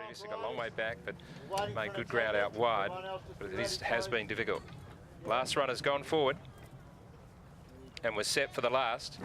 previously, got a long way back, but made good ground out wide. But this has been difficult. Last runner's gone forward and was set for the last.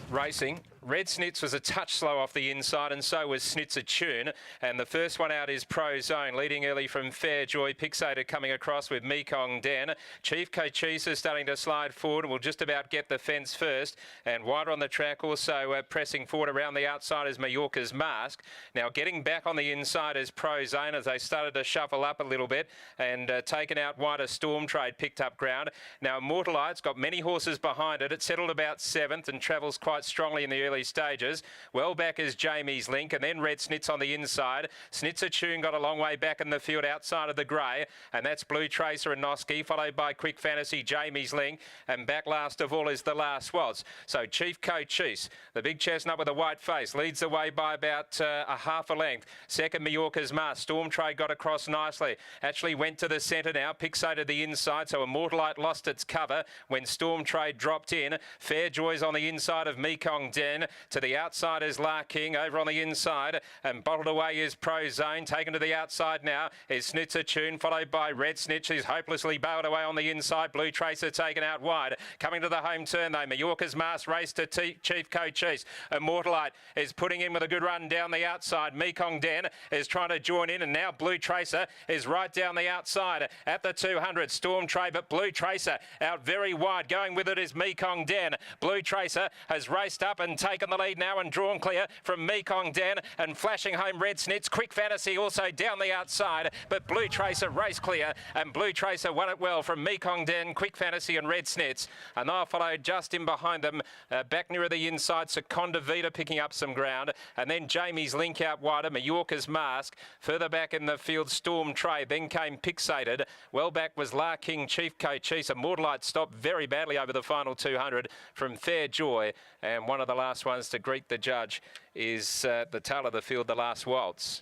Racing. Red Snitz was a touch slow off the inside, and so was Snitzer Tune. And the first one out is Pro Zone, leading early from Fair Joy. Pixator coming across with Mekong Den. Chief Cochise is starting to slide forward and will just about get the fence first. And wider on the track, also pressing forward around the outside is Mallorca's Mask. Now getting back on the inside is Pro Zone as they started to shuffle up a little bit, and taken out wider Storm Trade picked up ground. Now Immortalite's got many horses behind it. It settled about 7th and travels quite strongly in the early stages. Well back is Jamie's Link, and then Red Snitz on the inside. Snitzer Tune got a long way back in the field outside of the grey, and that's Blue Tracer and Noski, followed by Quick Fantasy, Jamie's Link, and back last of all is The Last Was. So Chief Cochise, the big chestnut with a white face, leads the way by about a half a length. Second, Mallorca's Mask. Storm Trade got across nicely. Actually went to the centre now, Pixated the inside, so Immortalite lost its cover when Storm Trade dropped in. Fair Joy's on the inside of Mekong Den. To the outside is La King, over on the inside, and bottled away is Pro Zone. Taken to the outside now is Snitzer Tune, followed by Red Snitch, who's hopelessly bailed away on the inside. Blue Tracer taken out wide. Coming to the home turn though, Mallorca's Mask race to Chief Cochise. Immortalite is putting in with a good run down the outside. Mekong Den is trying to join in, and now Blue Tracer is right down the outside at the 200. Storm Trade, but Blue Tracer out very wide. Going with it is Mekong Den. Blue Tracer has raced up and taken the lead now and drawn clear from Mekong Den, and flashing home Red Snitz. Quick Fantasy also down the outside, but Blue Tracer race clear, and Blue Tracer won it well from Mekong Den, Quick Fantasy and Red Snitz. And they'll follow just in behind them, back nearer the inside, Seconda Vita picking up some ground, and then Jamie's Link out wider, Mallorca's Mask. Further back in the field, Storm Trade, then came Pixated. Well back was La King, Chief Cochise. Immortalite stopped very badly over the final 200 from Fair Joy, and one of the last ones to greet the judge is the tail of the field, The Last Waltz.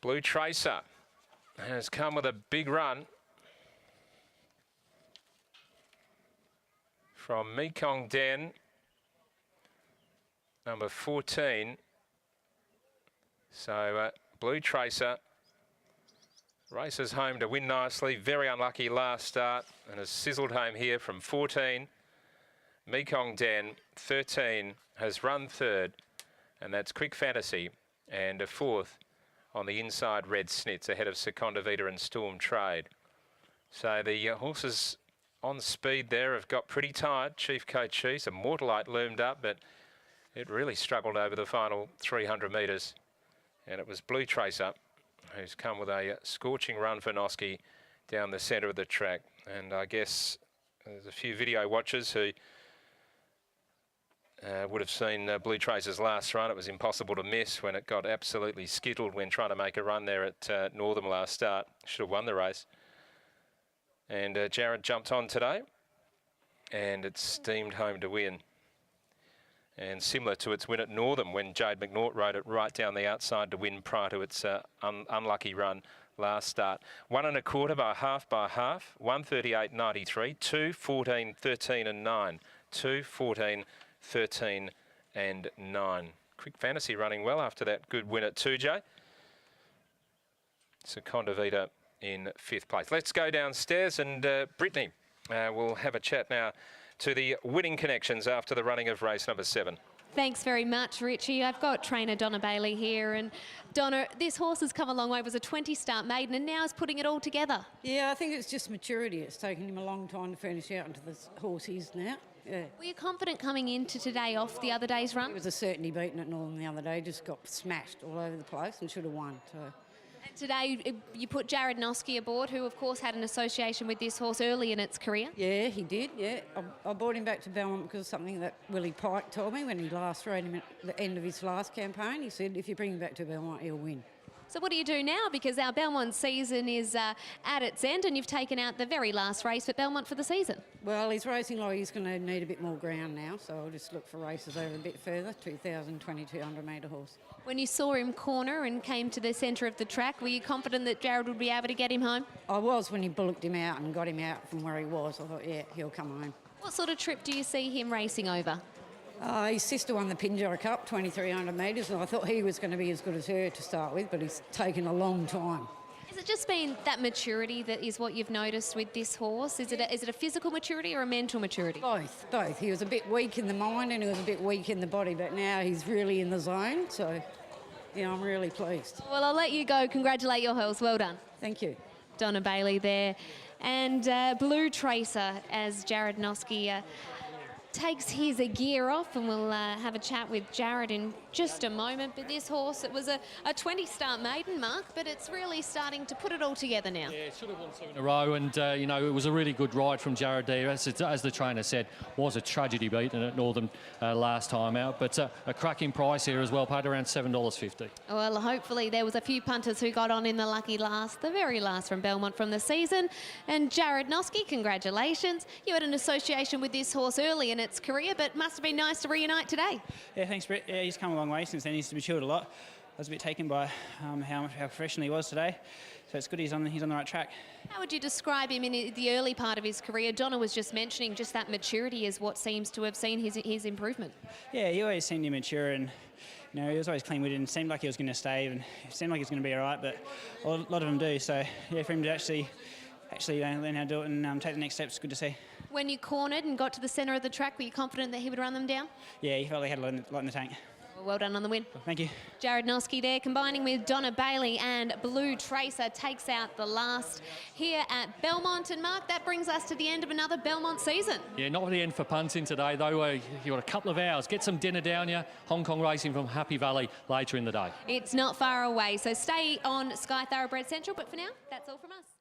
Blue Tracer has come with a big run from Mekong Den, number 14. So Blue Tracer races home to win nicely. Very unlucky last start and has sizzled home here from 14. Mekong Den, 13, has run third, and that's Quick Fantasy, and a fourth on the inside, Red Snitz, ahead of Seconda Vita and Storm Trade. So the horses on speed there have got pretty tired. Chief Cochise, Immortalite loomed up, but it really struggled over the final 300 metres, and it was Blue Tracer who's come with a scorching run for Noski down the centre of the track. And I guess there's a few video watchers who would have seen Blue Tracer's last run. It was impossible to miss when it got absolutely skittled when trying to make a run there at Northam last start. Should have won the race. And Jared jumped on today, and it steamed home to win. And similar to its win at Northam when Jade McNaught rode it right down the outside to win prior to its unlucky run last start. 1 1/4 by half, 138.93, 2, 14, 13 and 9, 2, 14, 13 and 9. Quick Fantasy running well after that good win at 2J. Seconda Vita in 5th place. Let's go downstairs, and Brittany will have a chat now to the winning connections after the running of race number 7. Thanks very much, Richie. I've got trainer Donna Bailey here, and Donna, this horse has come a long way. It was a 20-start maiden, and now is putting it all together. Yeah, I think it's just maturity. It's taken him a long time to finish out into the horse he is now. Yeah. Were you confident coming into today off the other day's run? It was a certainty beating at Northern the other day. Just got smashed all over the place and should have won. So. And today you put Jared Noski aboard, who of course had an association with this horse early in its career. Yeah, he did, yeah. I brought him back to Belmont because of something that Willie Pike told me when he last rode him at the end of his last campaign. He said, if you bring him back to Belmont, he'll win. So what do you do now? Because our Belmont season is at its end, and you've taken out the very last race at Belmont for the season. Well, he's racing like he's going to need a bit more ground now, so I'll just look for races over a bit further, 2,000, 2,200 metre horse. When you saw him corner and came to the centre of the track, were you confident that Jared would be able to get him home? I was when he bullocked him out and got him out from where he was. I thought, yeah, he'll come home. What sort of trip do you see him racing over? His sister won the Pinjarra Cup, 2,300 metres, and I thought he was going to be as good as her to start with, but he's taken a long time. Has it just been that maturity that is what you've noticed with this horse? Is it a physical maturity or a mental maturity? Both. He was a bit weak in the mind and he was a bit weak in the body, but now he's really in the zone, so yeah, I'm really pleased. Well, I'll let you go. Congratulate your horse. Well done. Thank you. Donna Bailey there. And Blue Tracer as Jared Noske takes his gear off, and we'll have a chat with Jared in just a moment. But this horse, it was a 20-start maiden, Mark, but it's really starting to put it all together now. Yeah, should have won 2 in a row, and you know, it was a really good ride from Jared there. As the trainer said, was a tragedy beating at Northern last time out, but a cracking price here as well, paid around $7.50. Well, hopefully there was a few punters who got on in the lucky last, the very last from Belmont from the season. And Jared Noske, congratulations. You had an association with this horse early in its career, but must have been nice to reunite today. Yeah, thanks, Brett. Yeah, he's come a long way since then. He's matured a lot. I was a bit taken by how professional he was today. So it's good he's on the right track. How would you describe him in the early part of his career? Donna was just mentioning just that maturity is what seems to have seen his improvement. Yeah, he always seemed to mature, and you know, he was always clean-witted and seemed like he was going to stay, and it seemed like he was going to be all right, but a lot of them do. So yeah, for him to actually learn how to do it and take the next steps, good to see. When you cornered and got to the centre of the track, were you confident that he would run them down? Yeah, he felt like he had a lot in the tank. Well done on the win. Thank you. Jared Noske there, combining with Donna Bailey and Blue Tracer, takes out the last here at Belmont. And Mark, that brings us to the end of another Belmont season. Yeah, not the end for punting today, though. You've got a couple of hours. Get some dinner down here. Hong Kong racing from Happy Valley later in the day. It's not far away, so stay on Sky Thoroughbred Central. But for now, that's all from us.